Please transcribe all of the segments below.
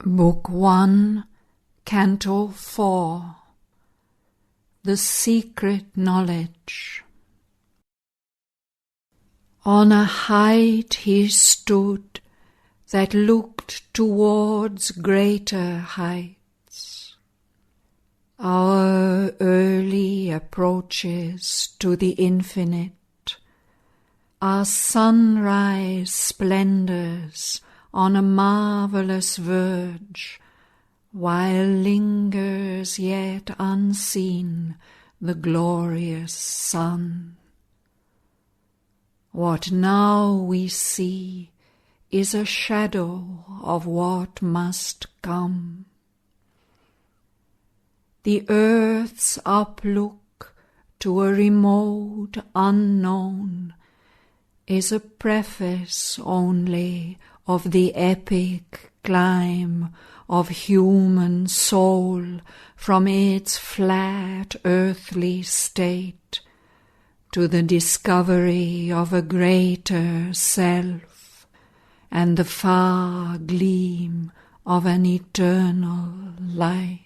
Book 1, Canto 4. The Secret Knowledge. On a height he stood that looked towards greater heights. Our early approaches to the infinite are sunrise splendors on a marvelous verge, while lingers yet unseen the glorious sun. What now we see is a shadow of what must come. The earth's uplook to a remote unknown is a preface only of the epic climb of human soul from its flat earthly state to the discovery of a greater self and the far gleam of an eternal light.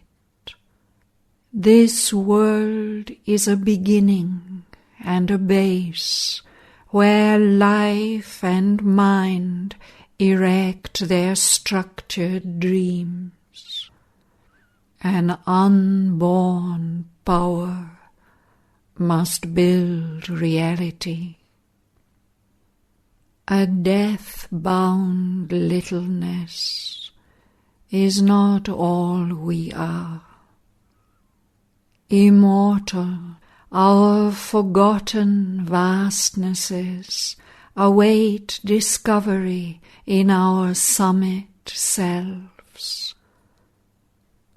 This world is a beginning and a base where life and mind erect their structured dreams. An unborn power must build reality. A deathbound littleness is not all we are. Immortal, our forgotten vastnesses await discovery in our summit selves.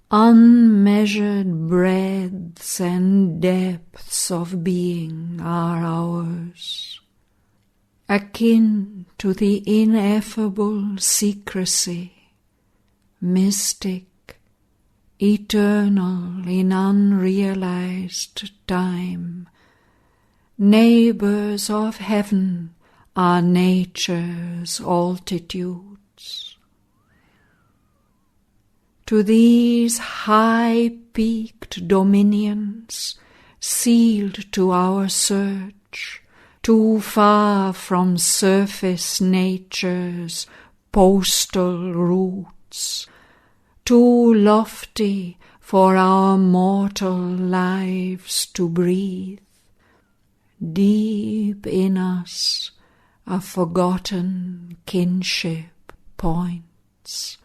Unmeasured breadths and depths of being are ours, akin to the ineffable secrecy, mystic, eternal in unrealised time. Neighbours of heaven are nature's altitudes. To these high-peaked dominions, sealed to our search, too far from surface nature's postal routes, too lofty for our mortal lives to breathe, deep in us a forgotten kinship points,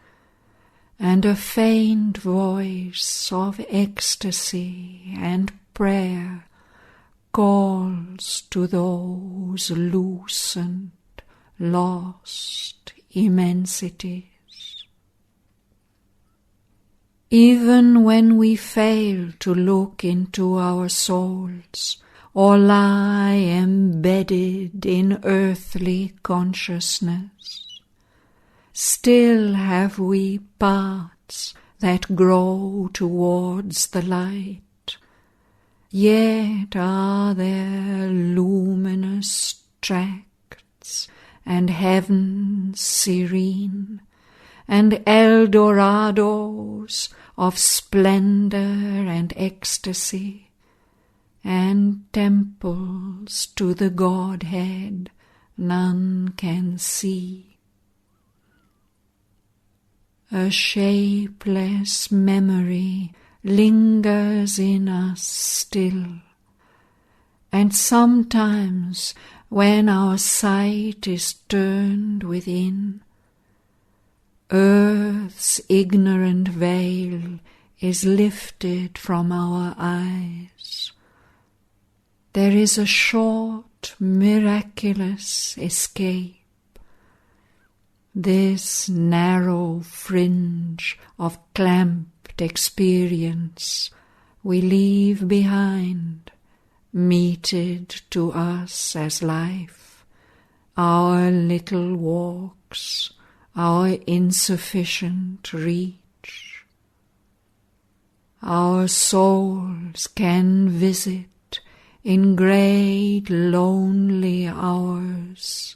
and a faint voice of ecstasy and prayer calls to those lucent, lost immensities. Even when we fail to look into our souls, or lie embedded in earthly consciousness, still have we parts that grow towards the light, yet are there luminous tracts and heavens serene, and Eldorados of splendour and ecstasy, and temples to the Godhead none can see. A shapeless memory lingers in us still, and sometimes when our sight is turned within, earth's ignorant veil is lifted from our eyes. There is a short, miraculous escape. This narrow fringe of clamped experience we leave behind, meted to us as life, our little walks, our insufficient reach. Our souls can visit in great lonely hours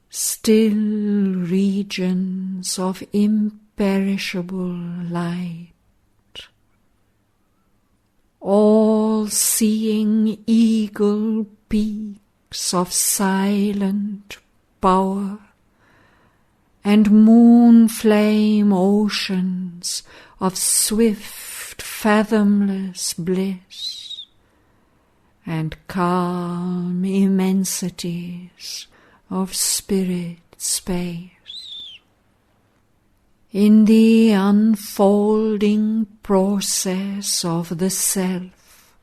still regions of imperishable imperishable light. All-seeing eagle peaks of silent power, and moon-flame oceans of swift, fathomless bliss, and calm immensities of spirit space. In the unfolding process of the self,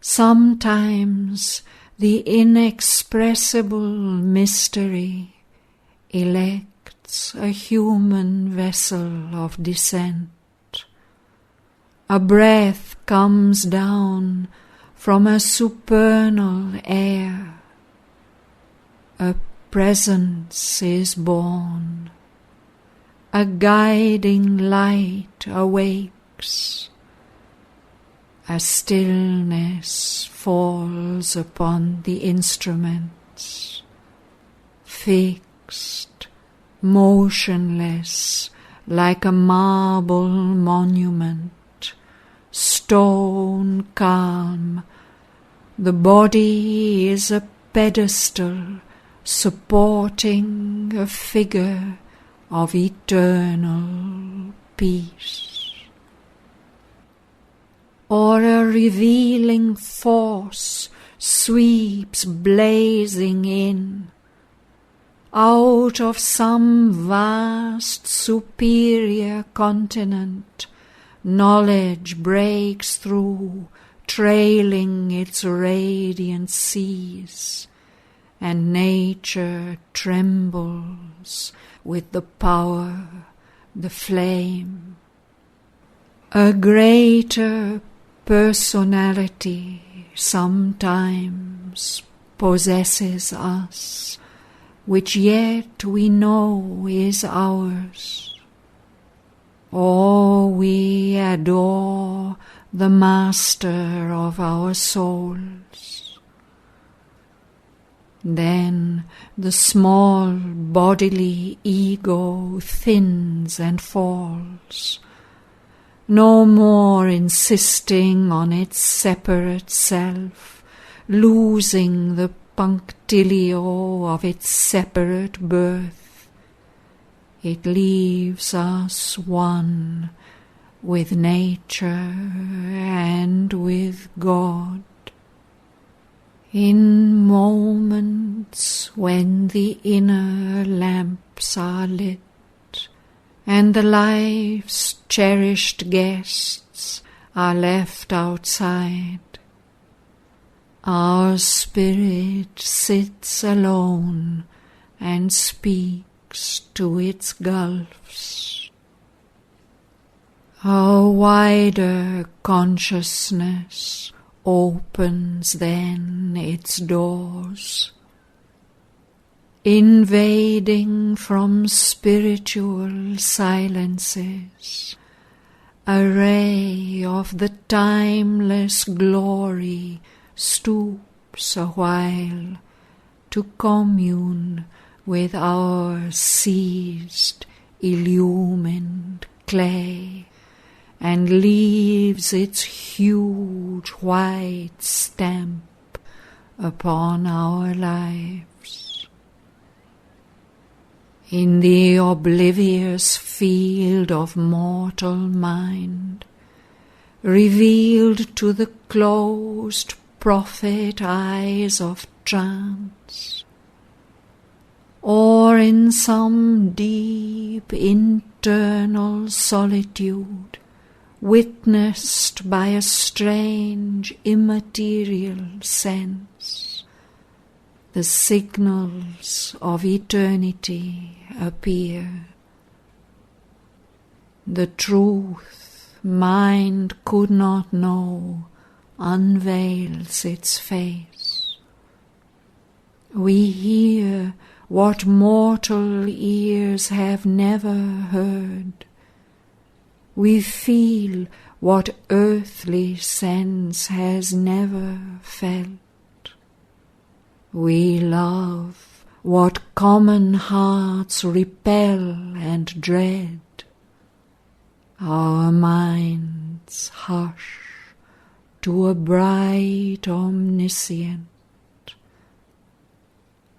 sometimes the inexpressible mystery elects a human vessel of descent. A breath comes down from a supernal air. A presence is born. A guiding light awakes. A stillness falls upon the instruments, fixed, motionless, like a marble monument, stone calm. The body is a pedestal supporting a figure of eternal peace. Or a revealing force sweeps blazing in. Out of some vast superior continent, knowledge breaks through, trailing its radiant seas, and nature trembles with the power, the flame. A greater personality sometimes possesses us, which yet we know is ours. Or we adore the master of our souls. Then the small bodily ego thins and falls, no more insisting on its separate self, losing the punctilio of its separate birth. It leaves us one with nature and with God. In moments when the inner lamps are lit, and the life's cherished guests are left outside, our spirit sits alone and speaks to its gulfs. A wider consciousness opens then its doors, invading from spiritual silences a ray of the timeless glory stoops a while to commune with our seized, illumined clay, and leaves its huge white stamp upon our lives. In the oblivious field of mortal mind, revealed to the closed prophet eyes of trance, or in some deep internal solitude, witnessed by a strange immaterial sense, the signals of eternity appear. The truth mind could not know unveils its face. We hear what mortal ears have never heard. We feel what earthly sense has never felt. We love what common hearts repel and dread. Our minds hush to a bright Omniscient.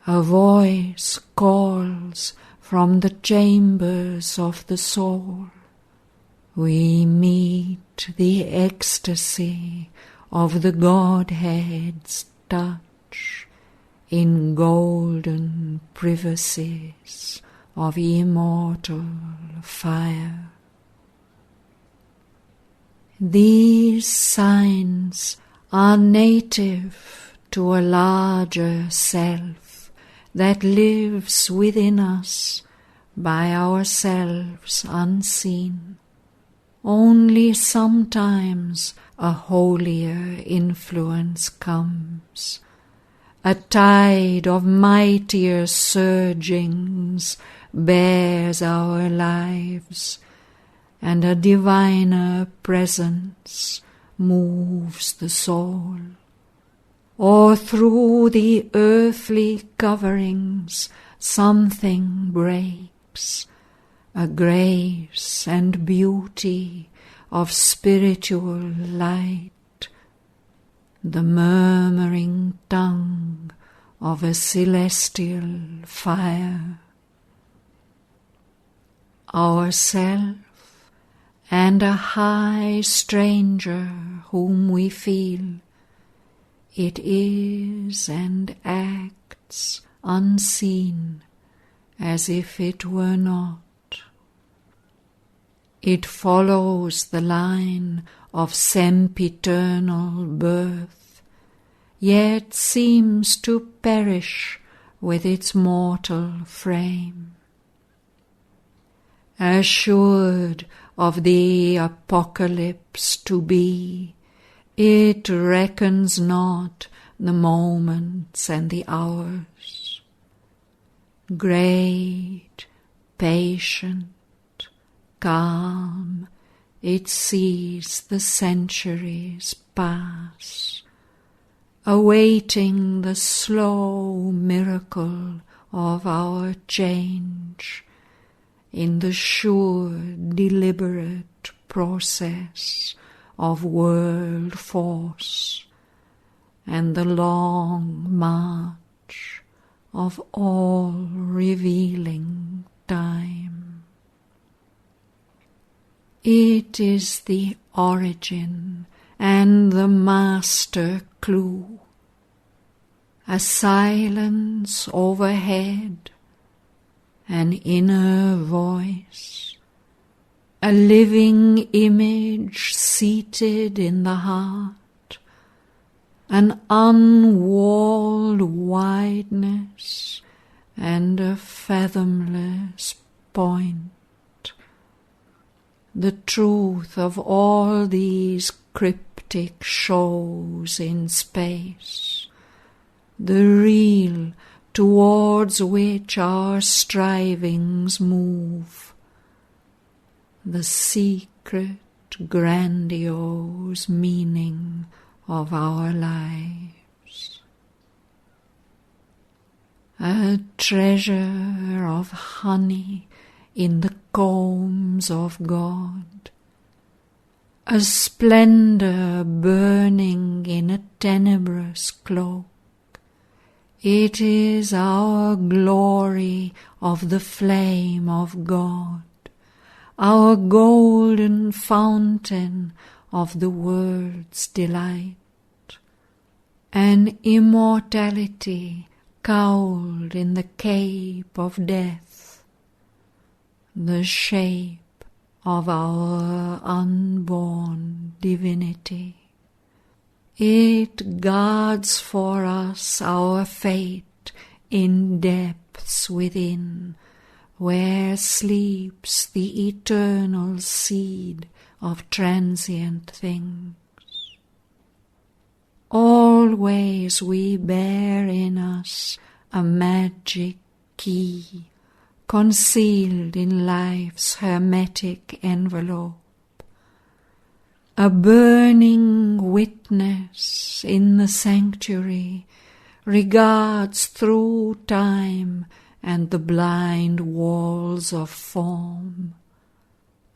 A voice calls from the chambers of the soul. We meet the ecstasy of the Godhead's touch in golden privacies of immortal fire. These signs are native to a larger self that lives within us by ourselves unseen. Only sometimes a holier influence comes. A tide of mightier surgings bears our lives, and a diviner presence moves the soul. Or through the earthly coverings something breaks, a grace and beauty of spiritual light, the murmuring tongue of a celestial fire. Ourself and a high stranger whom we feel, it is and acts unseen as if it were not. It follows the line of sempiternal birth, yet seems to perish with its mortal frame. Assured of the apocalypse to be, it reckons not the moments and the hours. Great, patient, calm, it sees the centuries pass, awaiting the slow miracle of our change in the sure, deliberate process of world force and the long march of all-revealing time. It is the origin and the master clue, a silence overhead, an inner voice, a living image seated in the heart, an unwalled wideness and a fathomless point. The truth of all these cryptic shows in space, the real towards which our strivings move, the secret, grandiose meaning of our lives. A treasure of honey in the combs of God, a splendor burning in a tenebrous cloak. It is our glory of the flame of God, our golden fountain of the world's delight, an immortality cowled in the cape of death, the shape of our unborn divinity. It guards for us our fate in depths within, where sleeps the eternal seed of transient things. Always we bear in us a magic key, concealed in life's hermetic envelope, a burning witness in the sanctuary, regards through time and the blind walls of form.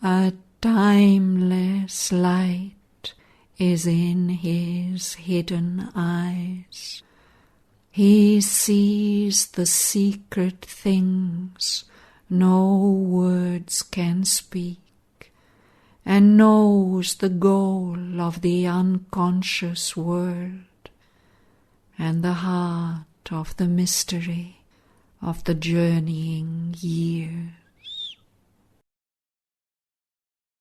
A timeless light is in his hidden eyes. He sees the secret things no words can speak, and knows the goal of the unconscious world, and the heart of the mystery of the journeying years.